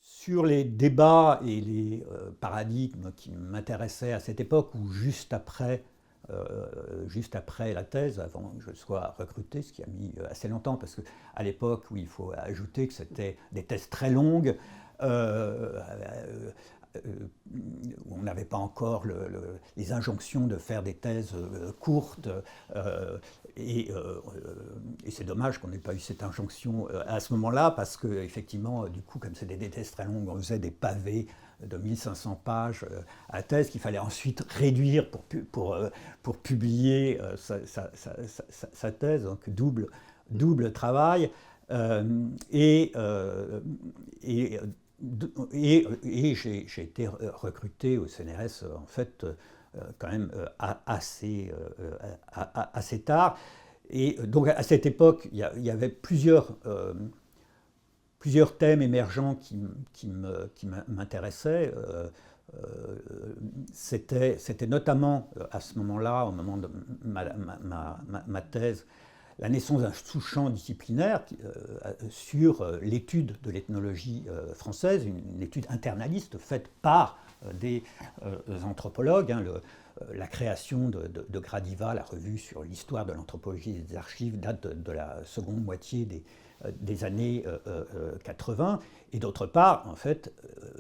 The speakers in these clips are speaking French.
Sur les débats et les paradigmes qui m'intéressaient à cette époque, ou juste après la thèse, avant que je sois recruté, ce qui a mis assez longtemps, parce qu'à l'époque, oui, il faut ajouter que c'était des thèses très longues, euh, où on n'avait pas encore les injonctions de faire des thèses courtes, euh, et, euh, et c'est dommage qu'on n'ait pas eu cette injonction à ce moment-là, parce que effectivement, du coup, comme c'était des thèses très longues, on faisait des pavés de 1500 pages à thèse qu'il fallait ensuite réduire pour publier sa thèse, donc double travail. Euh, et, euh, et, et j'ai été recruté au CNRS en fait quand même assez tard. Et donc à cette époque, il y avait plusieurs thèmes émergents qui m'intéressaient. C'était notamment à ce moment-là, au moment de ma thèse, la naissance d'un sous-champ disciplinaire sur l'étude de l'ethnologie française, une étude internaliste faite par des anthropologues. La création de Gradiva, la revue sur l'histoire de l'anthropologie et des archives, date de la seconde moitié des années 80. Et d'autre part, en fait,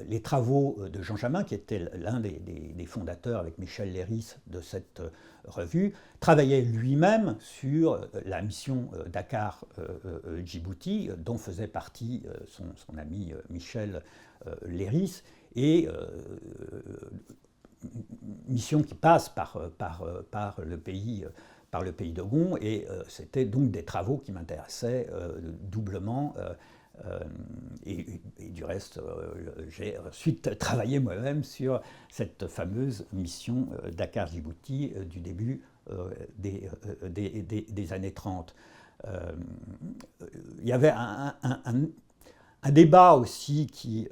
les travaux de Jean Jamin, qui était l'un des fondateurs avec Michel Léris de cette revue, travaillait lui-même sur la mission Dakar-Djibouti, dont faisait partie son ami Michel Léris, et mission qui passe par le pays d'Ogon, et c'était donc des travaux qui m'intéressaient doublement. Et du reste, j'ai ensuite travaillé moi-même sur cette fameuse mission Dakar-Djibouti du début des années 30. Il y avait un débat aussi qui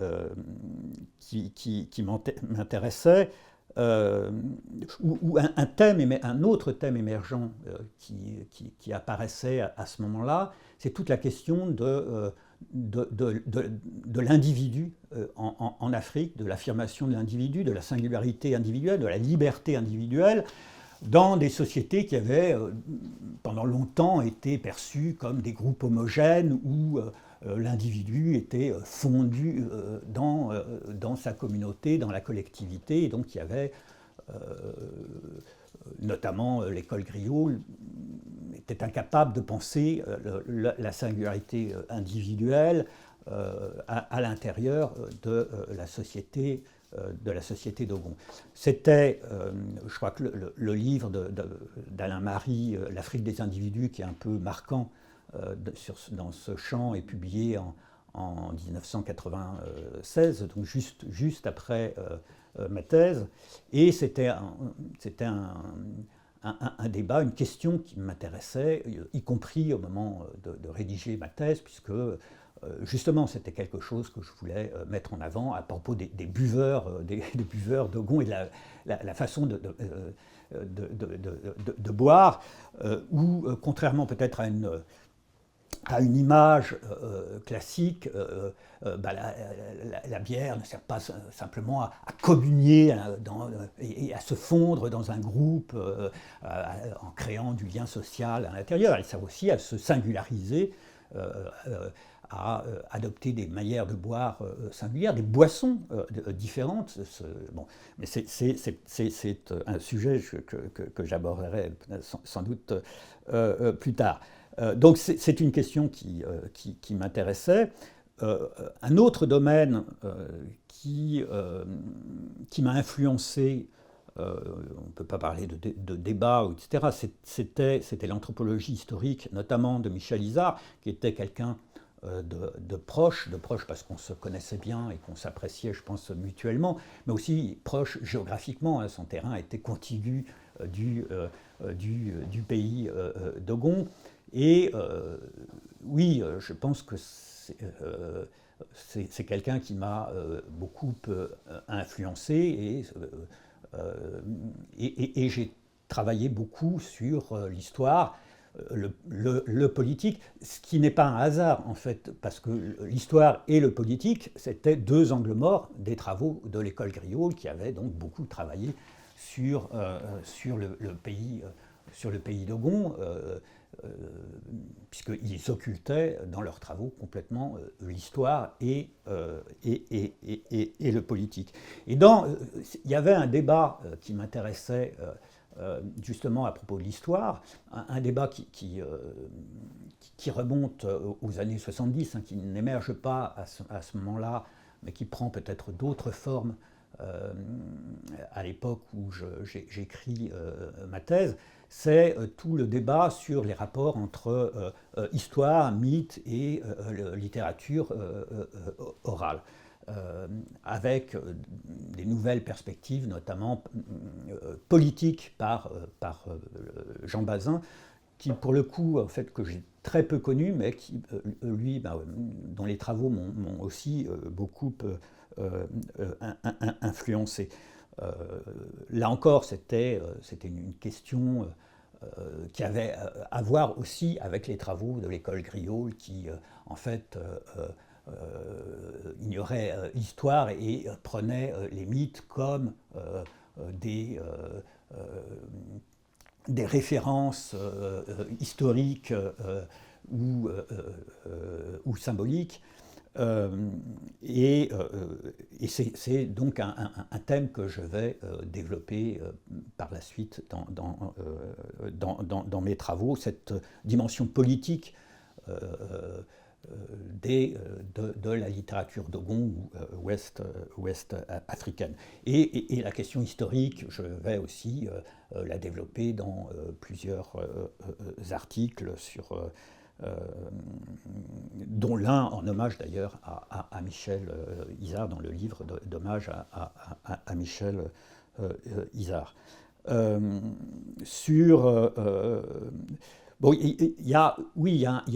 m'intéressait, ou un autre thème émergent qui apparaissait à ce moment-là, c'est toute la question de l'individu en Afrique, de l'affirmation de l'individu, de la singularité individuelle, de la liberté individuelle, dans des sociétés qui avaient pendant longtemps été perçues comme des groupes homogènes où l'individu était fondu dans sa communauté, dans la collectivité, et donc il y avait notamment l'école Griot était incapable de penser la singularité individuelle à l'intérieur de la société d'Ogon. C'était, je crois que le livre d'Alain Marie, L'Afrique des individus, qui est un peu marquant dans ce champ, est publié en 1996, donc juste après ma thèse. Et c'était un débat, une question qui m'intéressait, y compris au moment de rédiger ma thèse, puisque justement c'était quelque chose que je voulais mettre en avant à propos des buveurs, des buveurs d'Ogon, et de la façon de boire, où contrairement peut-être à une image classique, la bière ne sert pas simplement à communier et à se fondre dans un groupe en créant du lien social à l'intérieur. Elle sert aussi à se singulariser, à adopter des manières de boire singulières, des boissons différentes. Bon, mais c'est un sujet que j'aborderai sans doute plus tard. Donc c'est une question qui m'intéressait. Un autre domaine qui m'a influencé on ne peut pas parler de débat, etc. C'était l'anthropologie historique, notamment de Michel Izard, qui était quelqu'un de proche parce qu'on se connaissait bien et qu'on s'appréciait, je pense, mutuellement, mais aussi proche géographiquement. Hein. Son terrain était contigu du pays dogon. Et oui, je pense que c'est quelqu'un qui m'a beaucoup influencé et j'ai travaillé beaucoup sur l'histoire, le politique, ce qui n'est pas un hasard en fait, parce que l'histoire et le politique, c'était deux angles morts des travaux de l'école Griaule qui avait donc beaucoup travaillé sur le pays dogon, puisqu'ils occultaient dans leurs travaux complètement l'histoire et le politique. Et il y avait un débat qui m'intéressait justement à propos de l'histoire, un débat qui remonte aux années 70, hein, qui n'émerge pas à ce moment-là, mais qui prend peut-être d'autres formes à l'époque où j'écris ma thèse, c'est tout le débat sur les rapports entre histoire, mythe et littérature orale, avec des nouvelles perspectives, notamment politiques par Jean Bazin, qui pour le coup, en fait, que j'ai très peu connu, mais qui, lui, dont les travaux m'ont aussi beaucoup influencé. Là encore, c'était une question qui avait à voir aussi avec les travaux de l'école Griaule, qui en fait ignorait l'histoire et prenait les mythes comme des références historiques ou symboliques. Et c'est donc un thème que je vais développer par la suite dans mes travaux, cette dimension politique de la littérature dogon ou ouest africaine. Et la question historique, je vais aussi la développer dans plusieurs articles dont l'un en hommage d'ailleurs à Michel Izard, dans le livre d'hommage à Michel Izard. Bon, il y a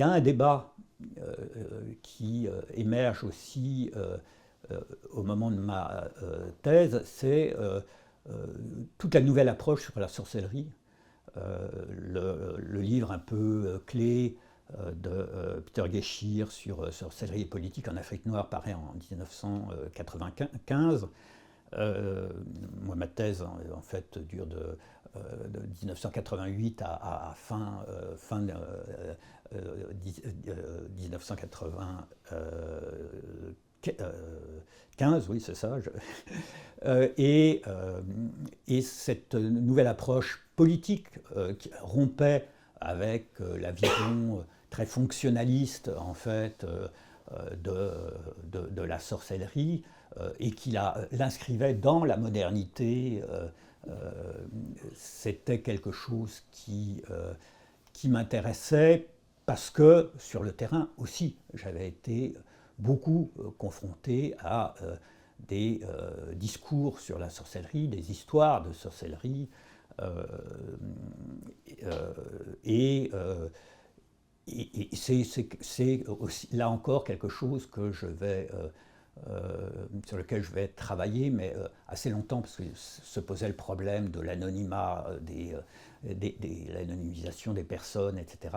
un débat qui émerge aussi au moment de ma thèse, c'est toute la nouvelle approche sur la sorcellerie. Le livre un peu clé de Peter Geschirr sur sorcellerie et politique en Afrique noire paraît en 1995. Moi, ma thèse, en fait, dure de 1988 à fin 1995, oui, c'est ça. Et cette nouvelle approche politique qui rompait avec la vision très fonctionnaliste, en fait, de la sorcellerie, et qui l'inscrivait dans la modernité, c'était quelque chose qui m'intéressait parce que sur le terrain aussi, j'avais été beaucoup confronté à des discours sur la sorcellerie, des histoires de sorcellerie, et c'est aussi là encore quelque chose que sur lequel je vais travailler, mais assez longtemps, parce que se posait le problème de l'anonymat, l'anonymisation des personnes, etc.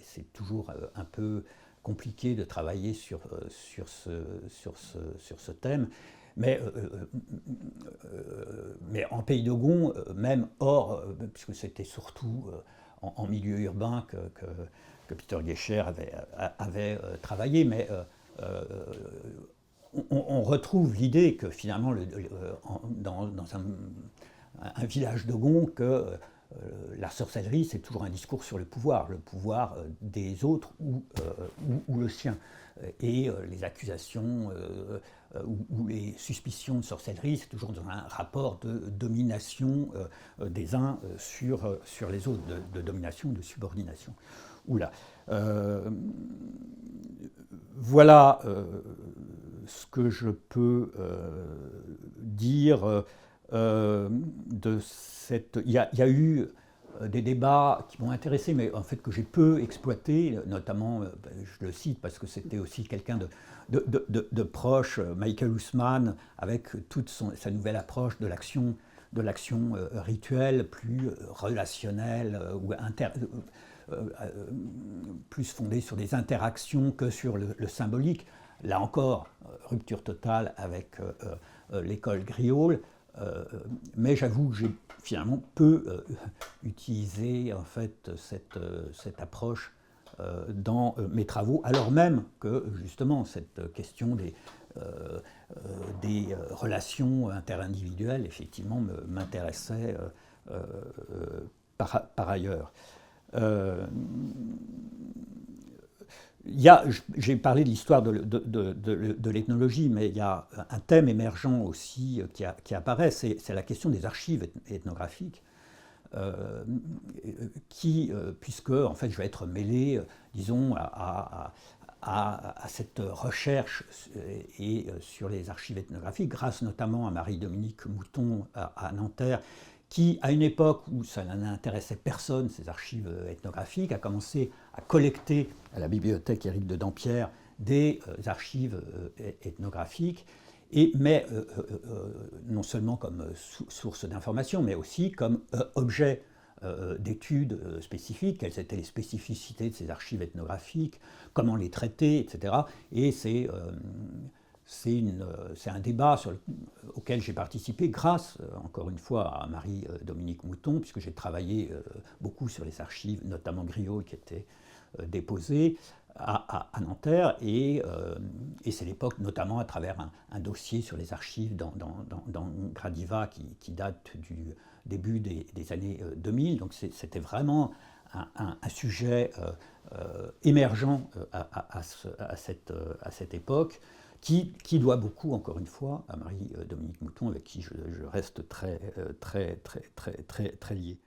C'est toujours un peu compliqué de travailler sur ce thème. Mais en Pays dogon, même hors, puisque c'était surtout en milieu urbain que Peter Geschirr avait travaillé, mais on retrouve l'idée que finalement, dans un village dogon, que la sorcellerie, c'est toujours un discours sur le pouvoir des autres ou le sien. Et les accusations ou les suspicions de sorcellerie, c'est toujours dans un rapport de domination des uns sur les autres, de domination, de subordination. Oula. Voilà ce que je peux dire de cette... Il y a eu des débats qui m'ont intéressé, mais en fait que j'ai peu exploité, notamment, je le cite parce que c'était aussi quelqu'un de proche, Michael Hussman, avec toute sa nouvelle approche de l'action rituelle, plus relationnelle, ou plus fondée sur des interactions que sur le symbolique. Là encore, rupture totale avec l'école Griaule. Mais j'avoue que j'ai finalement peu utilisé en fait cette approche dans mes travaux, alors même que justement cette question des relations interindividuelles effectivement m'intéressait par ailleurs. J'ai parlé de l'histoire de l'ethnologie, mais il y a un thème émergent aussi qui apparaît, c'est la question des archives ethnographiques, puisque en fait je vais être mêlé, disons, à cette recherche et sur les archives ethnographiques, grâce notamment à Marie-Dominique Mouton à Nanterre, qui, à une époque où ça n'intéressait personne, ces archives ethnographiques, a commencé à collecter à la bibliothèque Éric de Dampierre des archives ethnographiques, mais non seulement comme source d'information, mais aussi comme objet d'études spécifiques, quelles étaient les spécificités de ces archives ethnographiques, comment les traiter, etc. Et c'est un débat auquel j'ai participé grâce, encore une fois, à Marie-Dominique Mouton, puisque j'ai travaillé beaucoup sur les archives, notamment Griaule, qui étaient déposées à Nanterre, et c'est l'époque, notamment à travers un dossier sur les archives dans Gradiva qui date du début des années 2000. Donc c'était vraiment un sujet émergent à cette époque, qui doit beaucoup, encore une fois, à Marie-Dominique Mouton, avec qui je reste très lié.